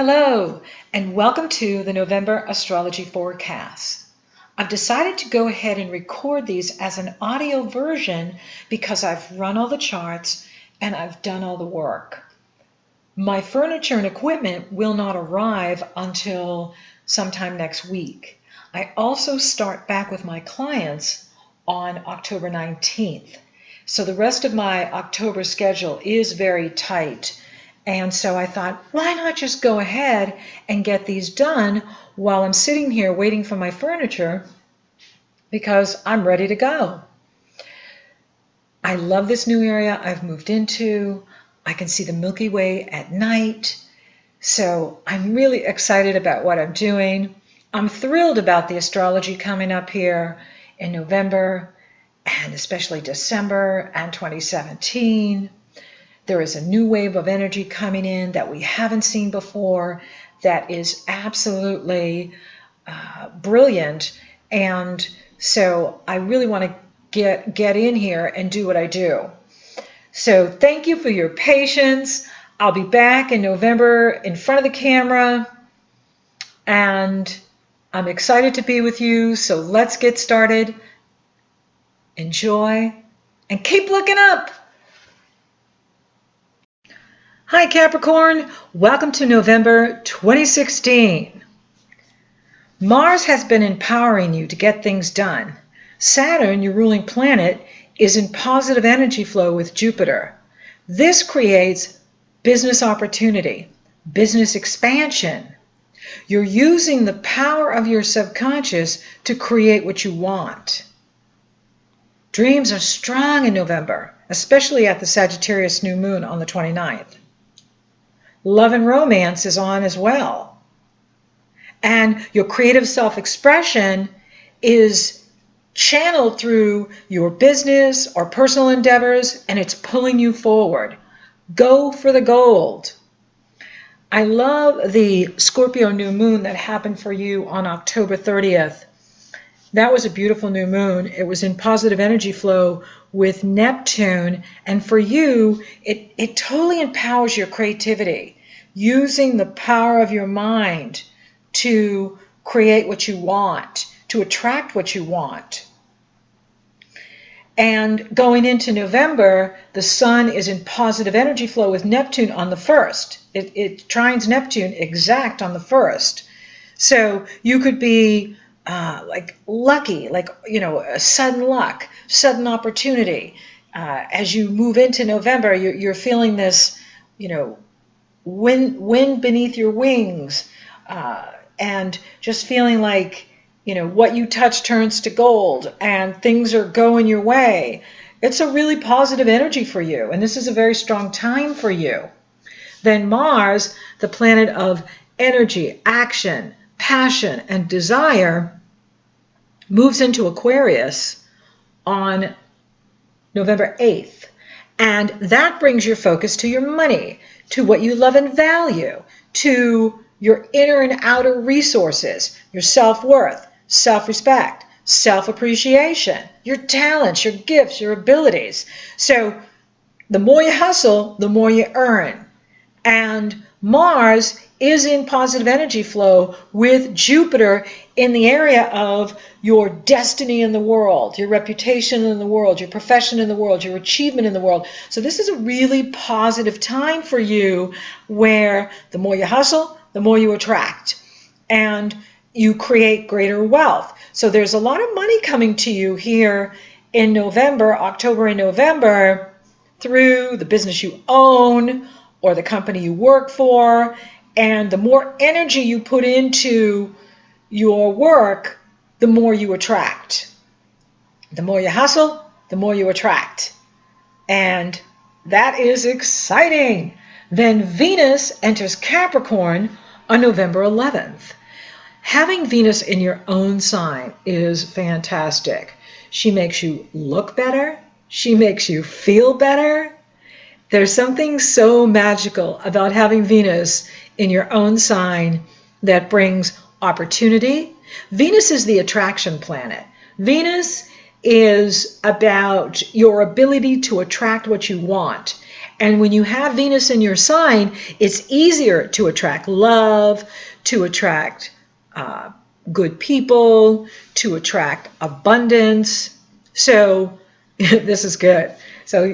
Hello, and welcome to the November astrology forecast. I've decided to go ahead and record these as an audio version because I've run all the charts and I've done all the work. My furniture and equipment will not arrive until sometime next week. I also start back with my clients on October 19th. So the rest of my October schedule is very tight. And so I thought, why not just go ahead and get these done while I'm sitting here waiting for my furniture, because I'm ready to go. I love this new area I've moved into. I can see the Milky Way at night. So I'm really excited about what I'm doing. I'm thrilled about the astrology coming up here in November and especially December and 2017. There is a new wave of energy coming in that we haven't seen before that is absolutely brilliant. And so I really want to get in here and do what I do. So thank you for your patience. I'll be back in November in front of the camera, and I'm excited to be with you. So let's get started. Enjoy and keep looking up. Hi Capricorn, welcome to November 2016. Mars has been empowering you to get things done. Saturn, your ruling planet, is in positive energy flow with Jupiter. This creates business opportunity, business expansion. You're using the power of your subconscious to create what you want. Dreams are strong in November, especially at the Sagittarius new moon on the 29th. Love and romance is on as well. And your creative self-expression is channeled through your business or personal endeavors, and it's pulling you forward. Go for the gold. I love the Scorpio new moon that happened for you on October 30th. That was a beautiful new moon. It was in positive energy flow with Neptune. And for you, it totally empowers your creativity, using the power of your mind to create what you want, to attract what you want. And going into November, the sun is in positive energy flow with Neptune on the 1st. It trines Neptune exact on the 1st. So you could be like lucky, like, a sudden luck, sudden opportunity. As you move into November, you're feeling this, wind beneath your wings, and just feeling like, what you touch turns to gold and things are going your way. It's a really positive energy for you, and this is a very strong time for you. Then Mars, the planet of energy, action, passion, and desire, moves into Aquarius on November 8th. And that brings your focus to your money, to what you love and value, to your inner and outer resources, your self-worth, self-respect, self-appreciation, your talents, your gifts, your abilities. So the more you hustle, the more you earn. And Mars is in positive energy flow with Jupiter in the area of your destiny in the world, your reputation in the world, your profession in the world, your achievement in the world. So this is a really positive time for you, where the more you hustle, the more you attract, and you create greater wealth. So there's a lot of money coming to you here in November, October and November, through the business you own or the company you work for. And the more energy you put into your work, the more you attract. The more you hustle, the more you attract. And that is exciting. Then Venus enters Capricorn on November 11th. Having Venus in your own sign is fantastic. She makes you look better. She makes you feel better. There's something so magical about having Venus in your own sign that brings opportunity. Venus is the attraction planet. Venus is about your ability to attract what you want. And when you have Venus in your sign, it's easier to attract love, to attract good people, to attract abundance. So this is good. So,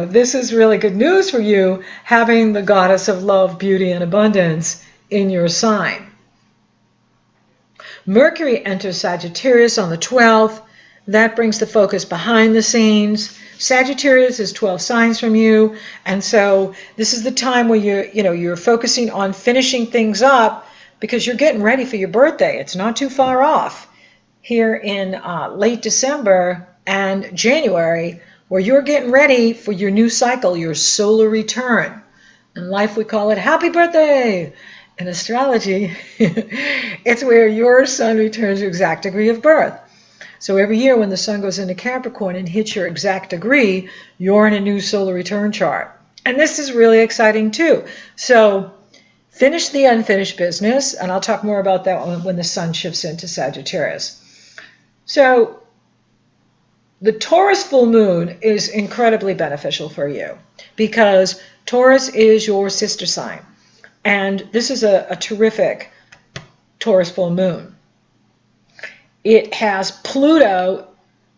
this is really good news for you, having the goddess of love, beauty, and abundance in your sign. Mercury enters Sagittarius on the 12th. That brings the focus behind the scenes. Sagittarius is 12 signs from you, and so this is the time where you're focusing on finishing things up because you're getting ready for your birthday. It's not too far off here in late December and January, where you're getting ready for your new cycle, your solar return. In life, we call it happy birthday. In astrology, it's where your sun returns your exact degree of birth. So every year when the sun goes into Capricorn and hits your exact degree, you're in a new solar return chart. And this is really exciting too. So finish the unfinished business, and I'll talk more about that when the sun shifts into Sagittarius. So the Taurus full moon is incredibly beneficial for you because Taurus is your sister sign. And this is a terrific Taurus full moon. It has Pluto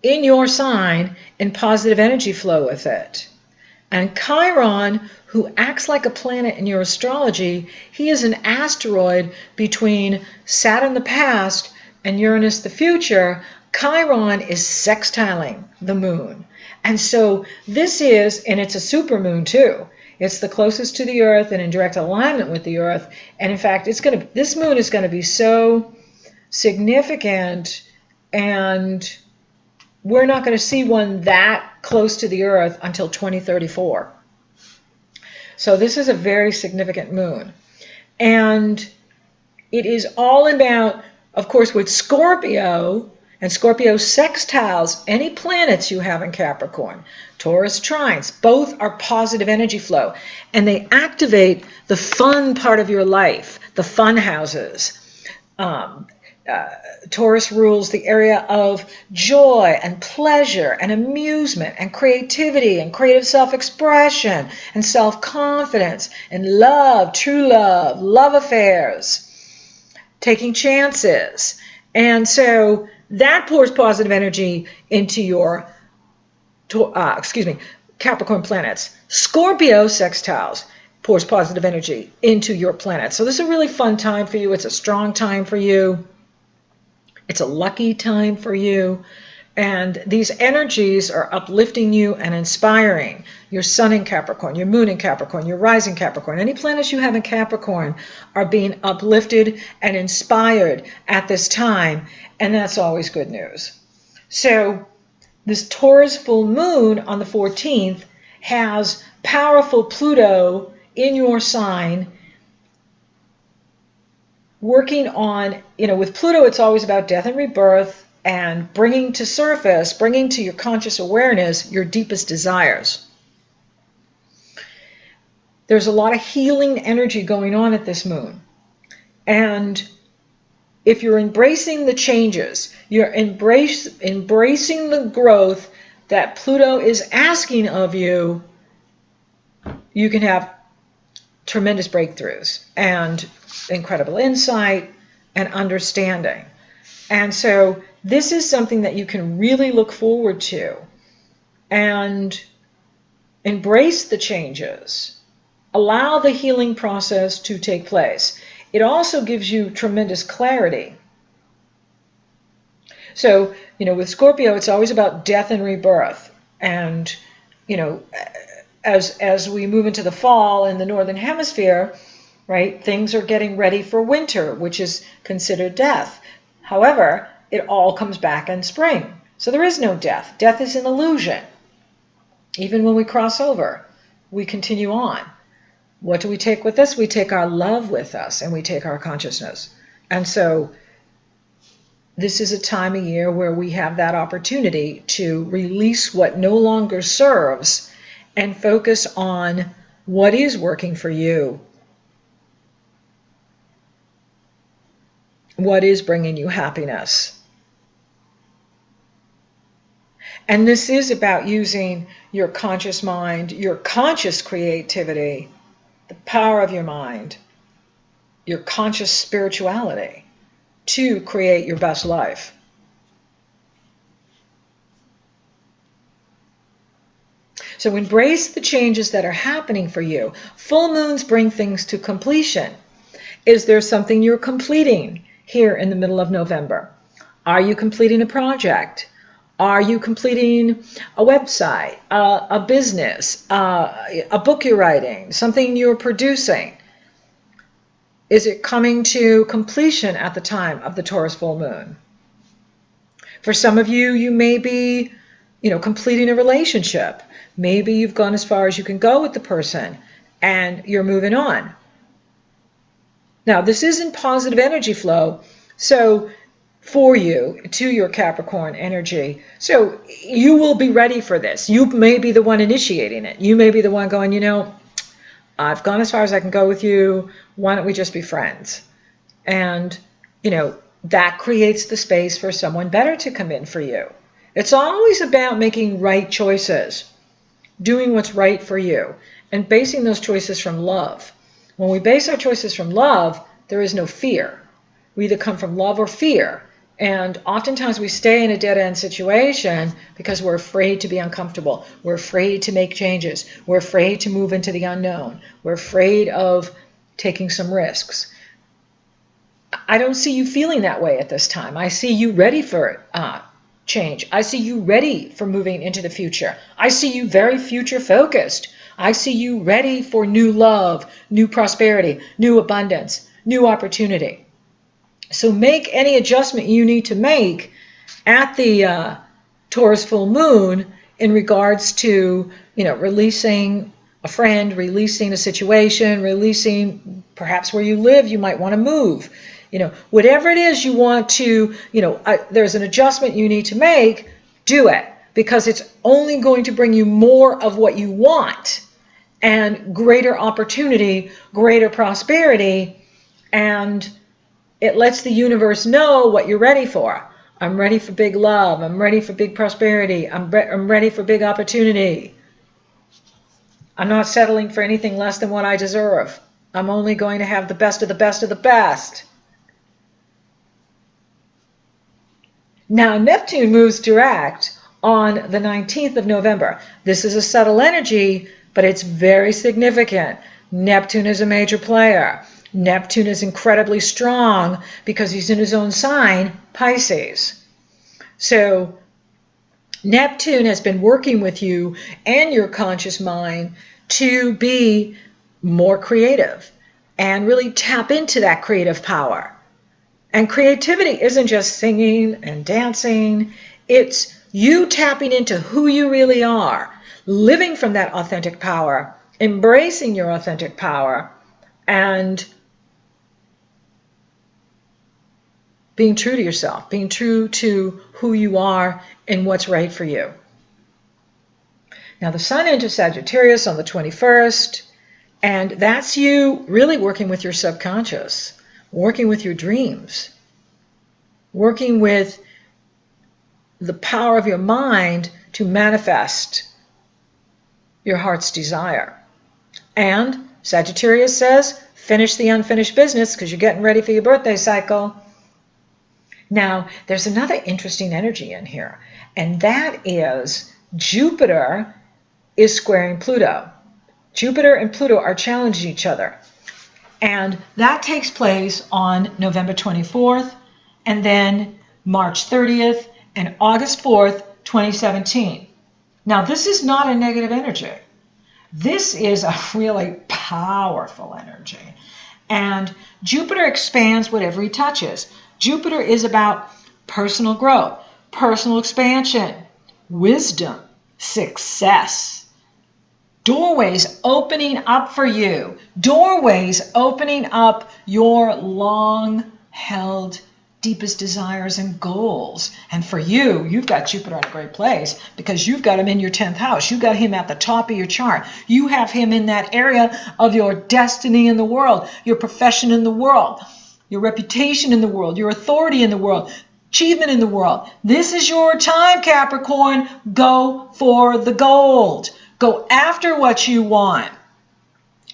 in your sign in positive energy flow with it. And Chiron, who acts like a planet in your astrology, he is an asteroid between Saturn the past and Uranus the future. Chiron is sextiling the moon. And so this is, and it's a supermoon too. It's the closest to the Earth and in direct alignment with the Earth. And in fact, this moon is going to be so significant, and we're not going to see one that close to the Earth until 2034. So this is a very significant moon. And it is all about, of course, with Scorpio, and Scorpio sextiles any planets you have in Capricorn. Taurus trines, both are positive energy flow, and they activate the fun part of your life, the fun houses. Taurus rules the area of joy and pleasure and amusement and creativity and creative self-expression and self-confidence and love, true love, love affairs, taking chances. And so that pours positive energy into your Capricorn planets. Scorpio sextiles pours positive energy into your planets. So this is a really fun time for you. It's a strong time for you. It's a lucky time for you. And these energies are uplifting you and inspiring. Your sun in Capricorn, your moon in Capricorn, your rising Capricorn. Any planets you have in Capricorn are being uplifted and inspired at this time. And that's always good news. So this Taurus full moon on the 14th has powerful Pluto in your sign, working on, with Pluto, it's always about death and rebirth and bringing to surface, bringing to your conscious awareness your deepest desires. There's a lot of healing energy going on at this moon. And if you're embracing the changes, you're embracing the growth that Pluto is asking of you, you can have tremendous breakthroughs and incredible insight and understanding. And so this is something that you can really look forward to and embrace the changes. Allow the healing process to take place. It also gives you tremendous clarity. So, with Scorpio, it's always about death and rebirth. And, as we move into the fall in the Northern Hemisphere, right, things are getting ready for winter, which is considered death. However, it all comes back in spring. So there is no death. Death is an illusion. Even when we cross over, we continue on. What do we take with us? We take our love with us, and we take our consciousness. And so this is a time of year where we have that opportunity to release what no longer serves and focus on what is working for you. What is bringing you happiness? And this is about using your conscious mind, your conscious creativity, the power of your mind, your conscious spirituality to create your best life. So embrace the changes that are happening for you. Full moons bring things to completion. Is there something you're completing here in the middle of November? Are you completing a project? Are you completing a website, a business, a book you're writing, something you're producing? Is it coming to completion at the time of the Taurus full moon? For some of you, you may be, completing a relationship. Maybe you've gone as far as you can go with the person and you're moving on. Now, this isn't positive energy flow, so for you, to your Capricorn energy. So you will be ready for this. You may be the one initiating it. You may be the one going, I've gone as far as I can go with you. Why don't we just be friends? And, that creates the space for someone better to come in for you. It's always about making right choices, doing what's right for you, and basing those choices from love. When we base our choices from love, there is no fear. We either come from love or fear. And oftentimes we stay in a dead-end situation because we're afraid to be uncomfortable. We're afraid to make changes. We're afraid to move into the unknown. We're afraid of taking some risks. I don't see you feeling that way at this time. I see you ready for change. I see you ready for moving into the future. I see you very future-focused. I see you ready for new love, new prosperity, new abundance, new opportunity. So make any adjustment you need to make at the Taurus full moon in regards to, releasing a friend, releasing a situation, releasing perhaps where you live, you might want to move. Whatever it is you want to, there's an adjustment you need to make, do it, because it's only going to bring you more of what you want and greater opportunity, greater prosperity, and it lets the universe know what you're ready for. I'm ready for big love. I'm ready for big prosperity. I'm ready for big opportunity. I'm not settling for anything less than what I deserve. I'm only going to have the best of the best of the best. Now, Neptune moves direct on the 19th of November. This is a subtle energy, but it's very significant. Neptune is a major player. Neptune is incredibly strong because he's in his own sign, Pisces. So Neptune has been working with you and your conscious mind to be more creative and really tap into that creative power. And creativity isn't just singing and dancing. It's you tapping into who you really are, living from that authentic power, embracing your authentic power, and being true to yourself, being true to who you are and what's right for you. Now, the sun enters Sagittarius on the 21st, and that's you really working with your subconscious, working with your dreams, working with the power of your mind to manifest your heart's desire. And Sagittarius says, finish the unfinished business because you're getting ready for your birthday cycle. Now, there's another interesting energy in here, and that is Jupiter is squaring Pluto. Jupiter and Pluto are challenging each other. And that takes place on November 24th, and then March 30th, and August 4th, 2017. Now, this is not a negative energy. This is a really powerful energy. And Jupiter expands whatever he touches. Jupiter is about personal growth, personal expansion, wisdom, success. Doorways opening up for you. Doorways opening up your long-held deepest desires and goals. And for you, you've got Jupiter in a great place because you've got him in your 10th house. You've got him at the top of your chart. You have him in that area of your destiny in the world, your profession in the world, your reputation in the world, your authority in the world. achievement in the world. This is your time, Capricorn. Go for the gold. Go after what you want.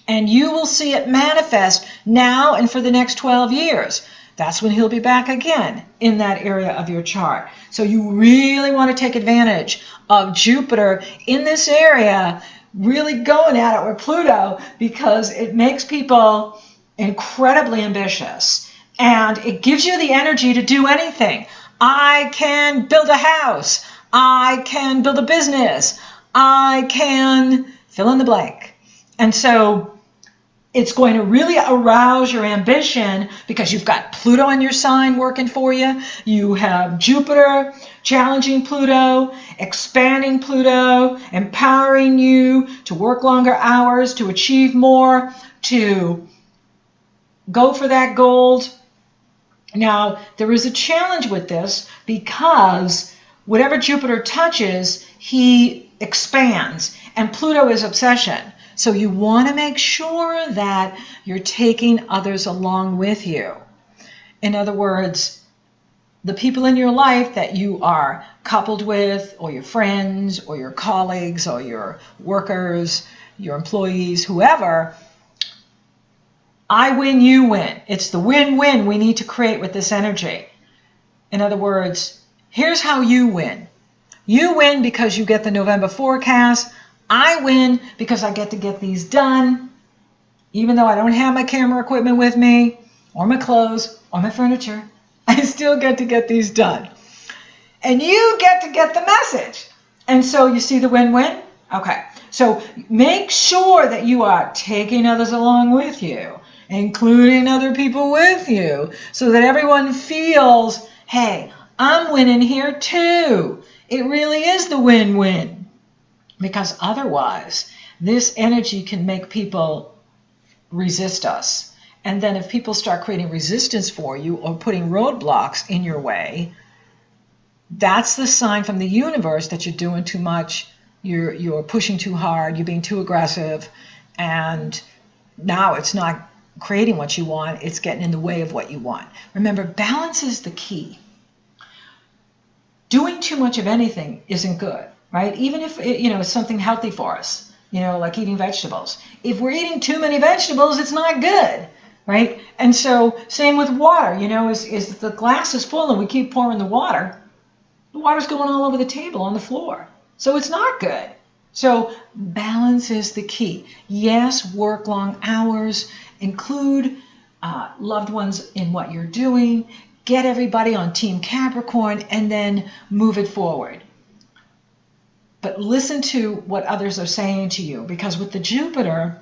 And you will see it manifest now and for the next 12 years. That's when he'll be back again in that area of your chart. So you really want to take advantage of Jupiter in this area, really going at it with Pluto, because it makes people incredibly ambitious. And it gives you the energy to do anything. I can build a house. I can build a business. I can fill in the blank. And so it's going to really arouse your ambition because you've got Pluto in your sign working for you. You have Jupiter challenging Pluto, expanding Pluto, empowering you to work longer hours, to achieve more, to go for that gold. Now, there is a challenge with this because whatever Jupiter touches, he expands, and Pluto is obsession. So you want to make sure that you're taking others along with you. In other words, the people in your life that you are coupled with, or your friends, or your colleagues, or your workers, your employees, whoever, I win, you win. It's the win-win we need to create with this energy. In other words, here's how you win. You win because you get the November forecast. I win because I get to get these done, even though I don't have my camera equipment with me, or my clothes, or my furniture. I still get to get these done. And you get to get the message. And so you see the win-win? Okay. So make sure that you are taking others along with you, including other people with you, so that everyone feels, hey, I'm winning here too. It really is the win-win. Because otherwise, this energy can make people resist us. And then if people start creating resistance for you or putting roadblocks in your way, that's the sign from the universe that you're doing too much, you're pushing too hard, you're being too aggressive, and now it's not creating what you want, it's getting in the way of what you want. Remember, balance is the key. Doing too much of anything isn't good. Right? Even if it's something healthy for us, like eating vegetables. If we're eating too many vegetables, it's not good, right? And so same with water, is the glass is full and we keep pouring the water's going all over the table on the floor. So it's not good. So balance is the key. Yes, work long hours, include loved ones in what you're doing, get everybody on Team Capricorn, and then move it forward. But listen to what others are saying to you, because with the Jupiter,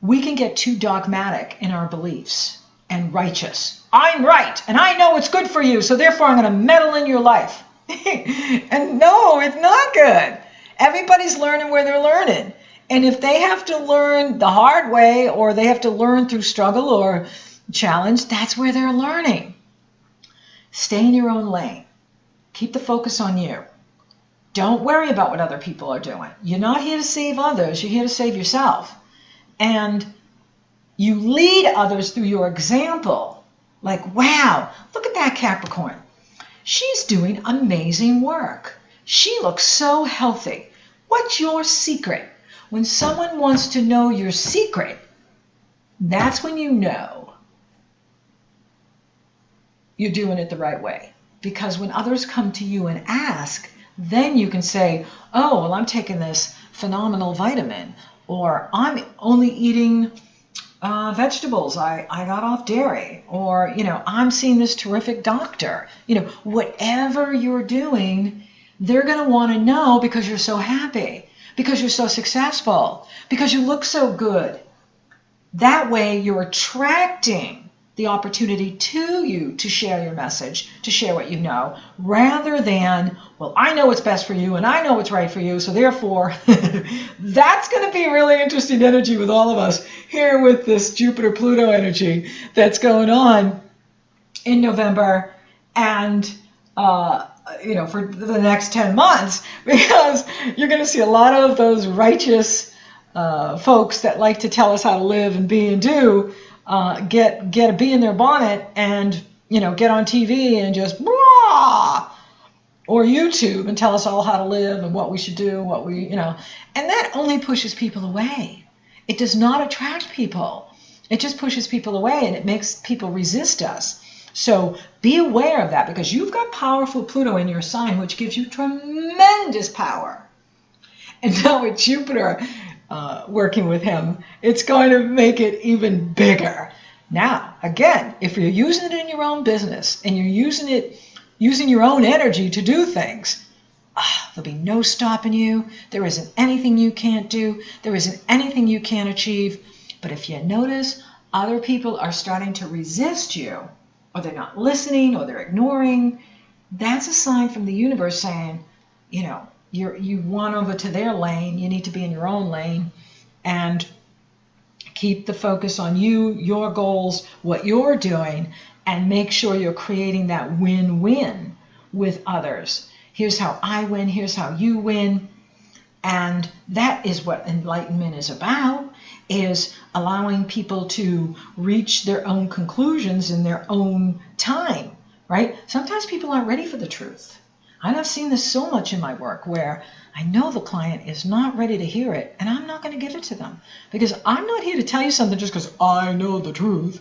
we can get too dogmatic in our beliefs and righteous. I'm right, and I know what's good for you, so therefore I'm going to meddle in your life. And no, it's not good. Everybody's learning where they're learning. And if they have to learn the hard way, or they have to learn through struggle or challenge, that's where they're learning. Stay in your own lane. Keep the focus on you. Don't worry about what other people are doing. You're not here to save others. You're here to save yourself. And you lead others through your example. Like, wow, look at that Capricorn. She's doing amazing work. She looks so healthy. What's your secret? When someone wants to know your secret, that's when you know you're doing it the right way. Because when others come to you and ask, then you can say, oh, well, I'm taking this phenomenal vitamin, or I'm only eating vegetables. I got off dairy, or, I'm seeing this terrific doctor. Whatever you're doing, they're going to want to know because you're so happy, because you're so successful, because you look so good. That way you're attracting the opportunity to you to share your message, to share what you know, rather than, well, I know what's best for you and I know what's right for you, so therefore, that's going to be really interesting energy with all of us here with this Jupiter-Pluto energy that's going on in November and, for the next 10 months, because you're going to see a lot of those righteous folks that like to tell us how to live and be and do, get a bee in their bonnet and get on TV and just blah, or YouTube and tell us all how to live and what we should do, and that only pushes people away. It does not attract people. It just pushes people away, and it makes people resist us. So be aware of that, because you've got powerful Pluto in your sign, which gives you tremendous power. And now with Jupiter working with him, it's going to make it even bigger. Now, again, if you're using it in your own business and you're using your own energy to do things, there'll be no stopping you. There isn't anything you can't do. There isn't anything you can't achieve. But if you notice other people are starting to resist you, or they're not listening, or they're ignoring, that's a sign from the universe saying, you've won over to their lane. You need to be in your own lane and keep the focus on you, your goals, what you're doing, and make sure you're creating that win-win with others. Here's how I win. Here's how you win. And that is what enlightenment is about, is allowing people to reach their own conclusions in their own time, right? Sometimes people aren't ready for the truth. And I've seen this so much in my work where I know the client is not ready to hear it, and I'm not going to give it to them, because I'm not here to tell you something just because I know the truth.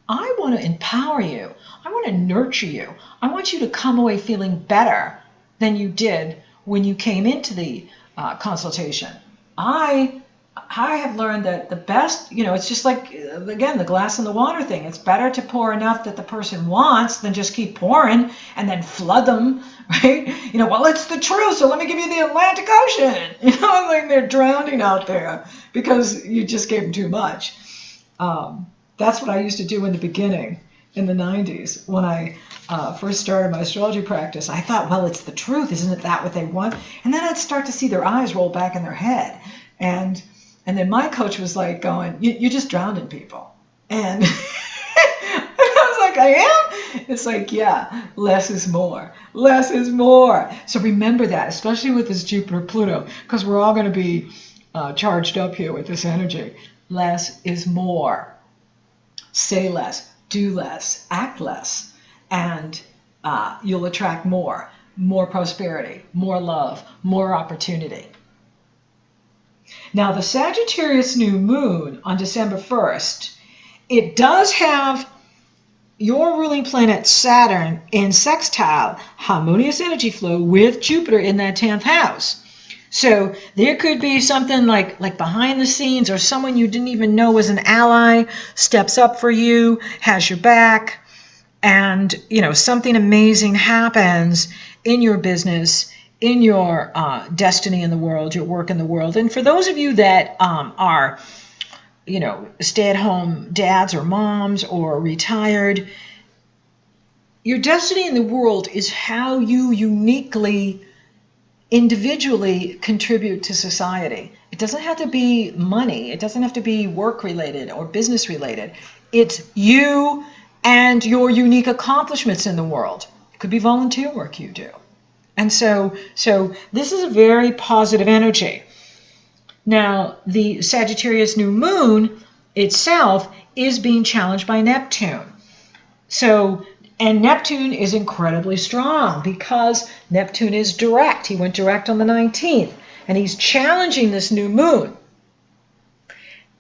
I want to empower you. I want to nurture you. I want you to come away feeling better than you did when you came into the consultation. I have learned that the best, it's just like, again, the glass and the water thing. It's better to pour enough that the person wants than just keep pouring and then flood them, right? Well, it's the truth, so let me give you the Atlantic Ocean. Like they're drowning out there because you just gave them too much. That's what I used to do in the beginning, in the 90s, when I first started my astrology practice. I thought, well, it's the truth. Isn't it that what they want? And then I'd start to see their eyes roll back in their head. And then my coach was like going, you're just drowning people. And I was like, I am? It's like, yeah, less is more. Less is more. So remember that, especially with this Jupiter-Pluto, because we're all going to be charged up here with this energy. Less is more. Say less, do less, act less, and you'll attract more prosperity, more love, more opportunity. Now, the Sagittarius new moon on December 1st, it does have your ruling planet Saturn in sextile, harmonious energy flow with Jupiter in that 10th house. So there could be something like behind the scenes, or someone you didn't even know was an ally steps up for you, has your back, and something amazing happens in your business, in your destiny in the world, your work in the world. And for those of you that are stay-at-home dads or moms or retired, your destiny in the world is how you uniquely, individually contribute to society. It doesn't have to be money. It doesn't have to be work-related or business-related. It's you and your unique accomplishments in the world. It could be volunteer work you do. And so this is a very positive energy. Now, the Sagittarius new moon itself is being challenged by Neptune. And Neptune is incredibly strong because Neptune is direct. He went direct on the 19th, and he's challenging this new moon.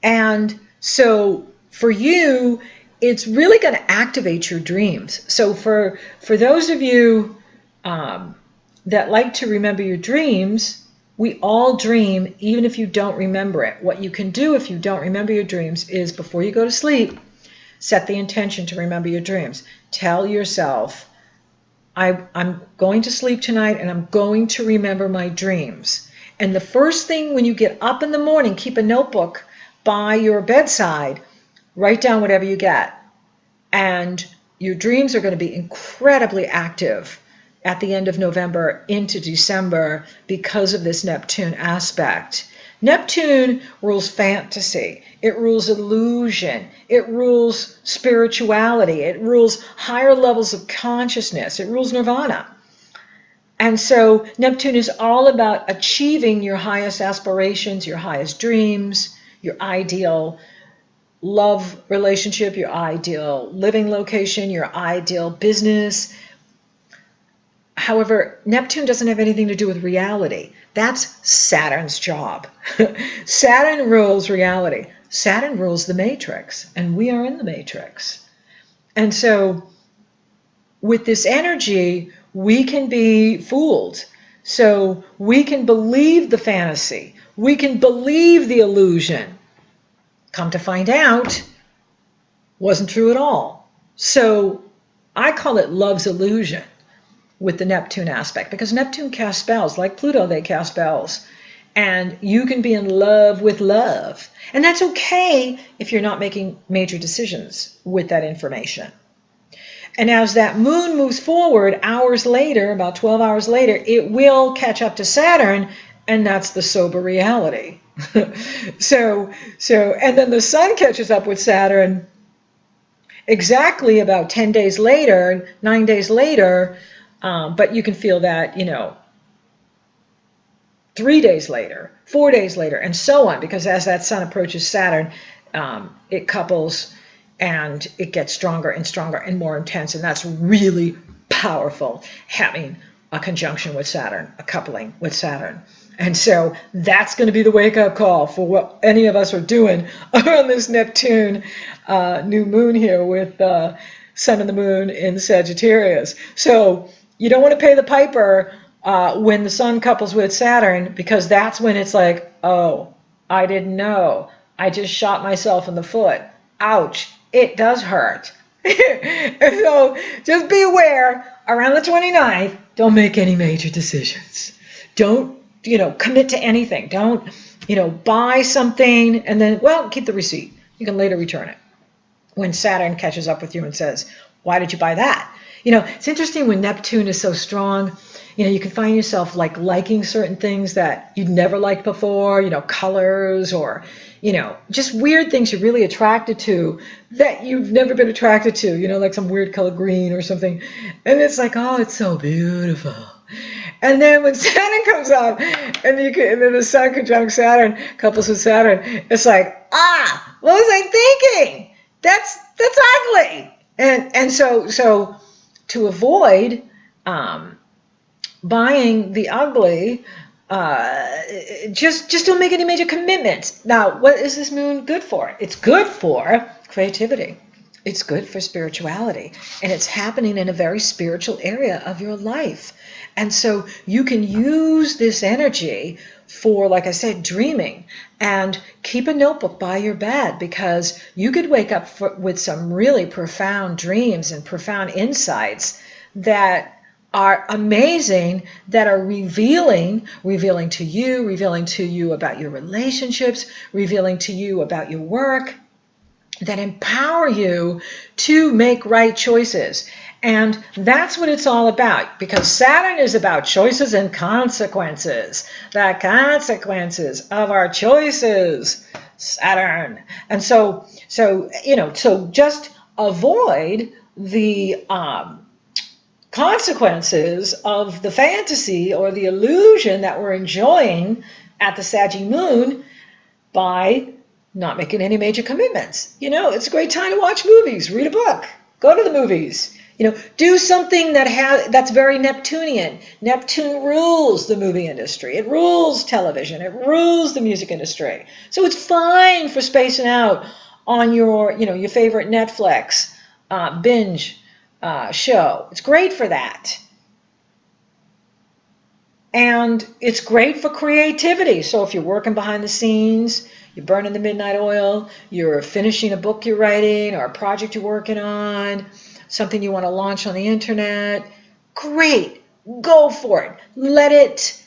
And so for you, it's really going to activate your dreams. So for those of you that like to remember your dreams, we all dream, even if you don't remember it. What you can do if you don't remember your dreams is, before you go to sleep, set the intention to remember your dreams. Tell yourself, I'm going to sleep tonight and I'm going to remember my dreams. And the first thing when you get up in the morning, keep a notebook by your bedside, write down whatever you get. And your dreams are going to be incredibly active at the end of November into December because of this Neptune aspect. Neptune rules fantasy. It rules illusion. It rules spirituality. It rules higher levels of consciousness. It rules nirvana. And so Neptune is all about achieving your highest aspirations, your highest dreams, your ideal love relationship, your ideal living location, your ideal business. However, Neptune doesn't have anything to do with reality. That's Saturn's job. Saturn rules reality. Saturn rules the matrix, and we are in the matrix. And so with this energy, we can be fooled. So we can believe the fantasy. We can believe the illusion. Come to find out, wasn't true at all. So I call it love's illusion with the Neptune aspect, because Neptune casts spells. Like Pluto, they cast spells. And you can be in love with love. And that's okay if you're not making major decisions with that information. And as that moon moves forward, hours later, about 12 hours later, it will catch up to Saturn, and that's the sober reality. So, and then the sun catches up with Saturn exactly about 10 days later, 9 days later, but you can feel that, 3 days later, 4 days later, and so on, because as that sun approaches Saturn, it couples and it gets stronger and stronger and more intense, and that's really powerful, having a conjunction with Saturn, a coupling with Saturn. And so that's going to be the wake-up call for what any of us are doing on this Neptune new moon here with Sun and the Moon in Sagittarius. So you don't want to pay the piper when the Sun couples with Saturn, because that's when it's like, oh, I didn't know. I just shot myself in the foot. Ouch. It does hurt. So just be aware, around the 29th, don't make any major decisions. Don't commit to anything. Don't, buy something and then, keep the receipt. You can later return it. When Saturn catches up with you and says, why did you buy that? It's interesting when Neptune is so strong, you can find yourself liking certain things that you'd never liked before, colors or, just weird things you're really attracted to that you've never been attracted to, like some weird color green or something. And it's like, oh, it's so beautiful. And then when Saturn comes up, and then the Sun conjunct Saturn, couples with Saturn, it's like, what was I thinking? That's ugly. And so to avoid buying the ugly, just don't make any major commitments. Now, what is this moon good for? It's good for creativity. It's good for spirituality, and it's happening in a very spiritual area of your life. And so you can use this energy for, like I said, dreaming, and keep a notebook by your bed, because you could wake up with some really profound dreams and profound insights that are amazing, that are revealing to you about your relationships, revealing to you about your work, that empower you to make right choices. And that's what it's all about, because Saturn is about choices and consequences. The consequences of our choices, Saturn. And so just avoid the consequences of the fantasy or the illusion that we're enjoying at the Saggy moon by not making any major commitments. It's a great time to watch movies, read a book, go to the movies. Do something that's very Neptunian. Neptune rules the movie industry. It rules television. It rules the music industry. So it's fine for spacing out on your favorite Netflix binge show. It's great for that. And it's great for creativity. So if you're working behind the scenes, you're burning the midnight oil, you're finishing a book you're writing or a project you're working on, something you want to launch on the internet, great, go for it. Let it,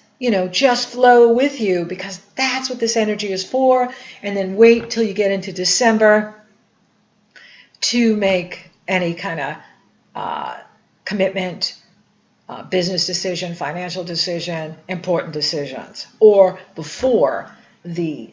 just flow with you, because that's what this energy is for. And then wait till you get into December to make any kind of commitment, business decision, financial decision, important decisions, or before the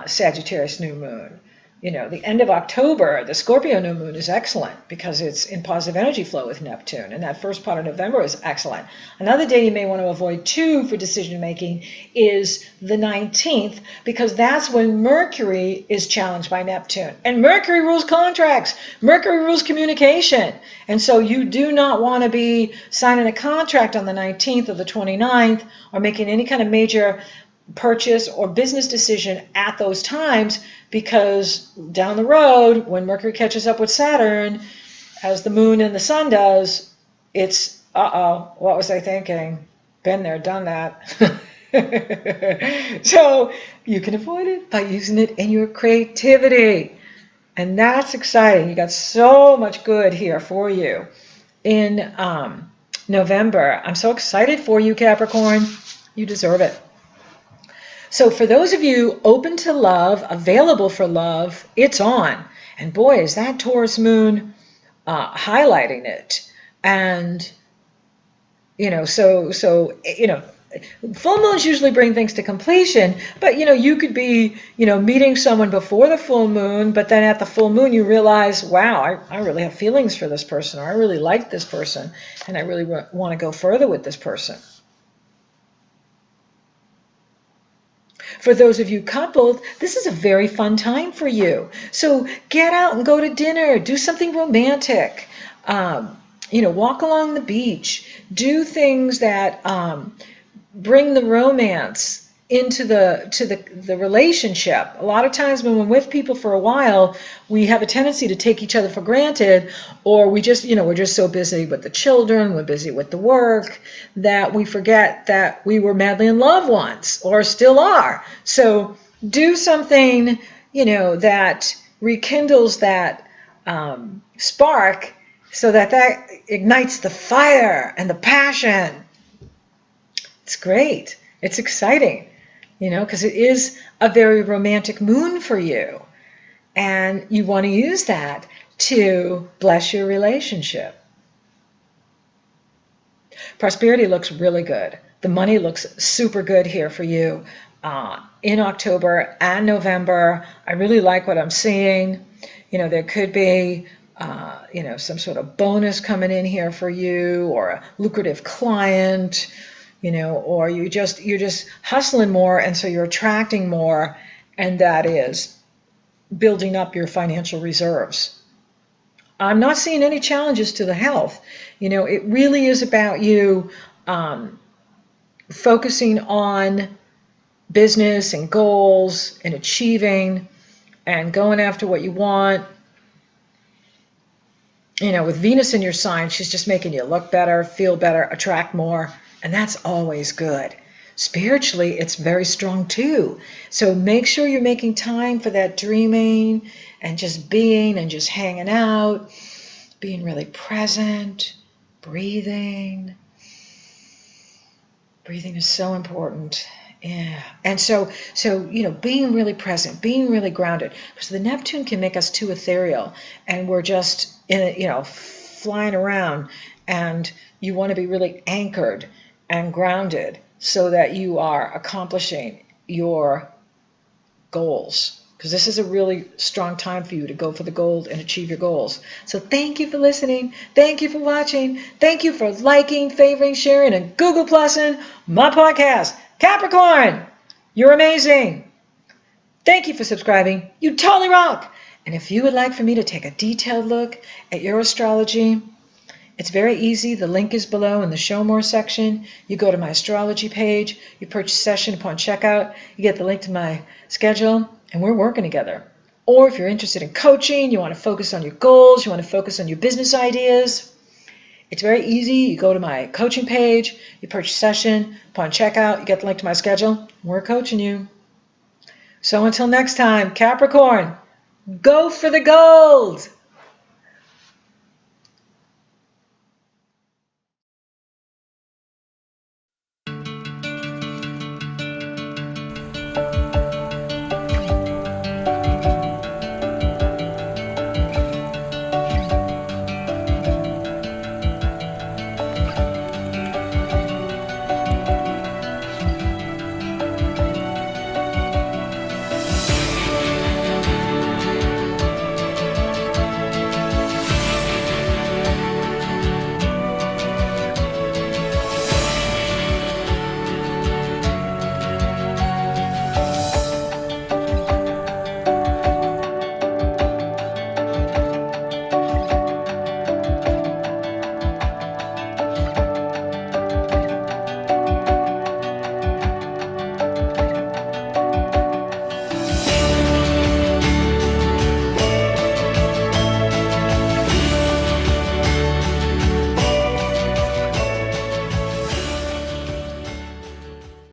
Sagittarius new moon. the end of October, the Scorpio new moon is excellent because it's in positive energy flow with Neptune. And that first part of November is excellent. Another day you may want to avoid too for decision making is the 19th, because that's when Mercury is challenged by Neptune. And Mercury rules contracts. Mercury rules communication. And so you do not want to be signing a contract on the 19th or the 29th or making any kind of major purchase or business decision at those times, because down the road, when Mercury catches up with Saturn, as the moon and the sun does, it's, what was I thinking? Been there, done that. So you can avoid it by using it in your creativity. And that's exciting. You got so much good here for you in November. I'm so excited for you, Capricorn. You deserve it. So for those of you open to love, available for love, it's on. And boy, is that Taurus moon highlighting it. And, full moons usually bring things to completion, but, you could be, meeting someone before the full moon, but then at the full moon you realize, wow, I really have feelings for this person, or I really like this person, and I really want to go further with this person. For those of you coupled, this is a very fun time for you. So get out and go to dinner, do something romantic, walk along the beach, do things that bring the romance into the relationship. A lot of times when we're with people for a while, we have a tendency to take each other for granted, or we just, we're just so busy with the children, we're busy with the work, that we forget that we were madly in love once, or still are. So do something, that rekindles that spark, so that ignites the fire and the passion. It's great. It's exciting, because it is a very romantic moon for you. And you want to use that to bless your relationship. Prosperity looks really good. The money looks super good here for you in October and November. I really like what I'm seeing. There could be some sort of bonus coming in here for you, or a lucrative client, or you're just hustling more, and so you're attracting more, and that is building up your financial reserves. I'm not seeing any challenges to the health. It really is about you focusing on business and goals and achieving and going after what you want. With Venus in your sign, she's just making you look better, feel better, attract more. And that's always good. Spiritually, it's very strong too. So make sure you're making time for that dreaming and just being and just hanging out, being really present, breathing. Breathing is so important. Yeah. And so being really present, being really grounded, because the Neptune can make us too ethereal, and we're just flying around, and you want to be really anchored and grounded so that you are accomplishing your goals, because this is a really strong time for you to go for the gold and achieve your goals. So thank you for listening. Thank you for watching. Thank you for liking, favoring, sharing, and Google Plussing my podcast. Capricorn, you're amazing. Thank you for subscribing. You totally rock. And if you would like for me to take a detailed look at your astrology, it's very easy. The link is below in the Show More section. You go to my astrology page, you purchase a session upon checkout, you get the link to my schedule, and we're working together. Or if you're interested in coaching, you want to focus on your goals, you want to focus on your business ideas, it's very easy. You go to my coaching page, you purchase a session, upon checkout, you get the link to my schedule, we're coaching you. So until next time, Capricorn, go for the gold!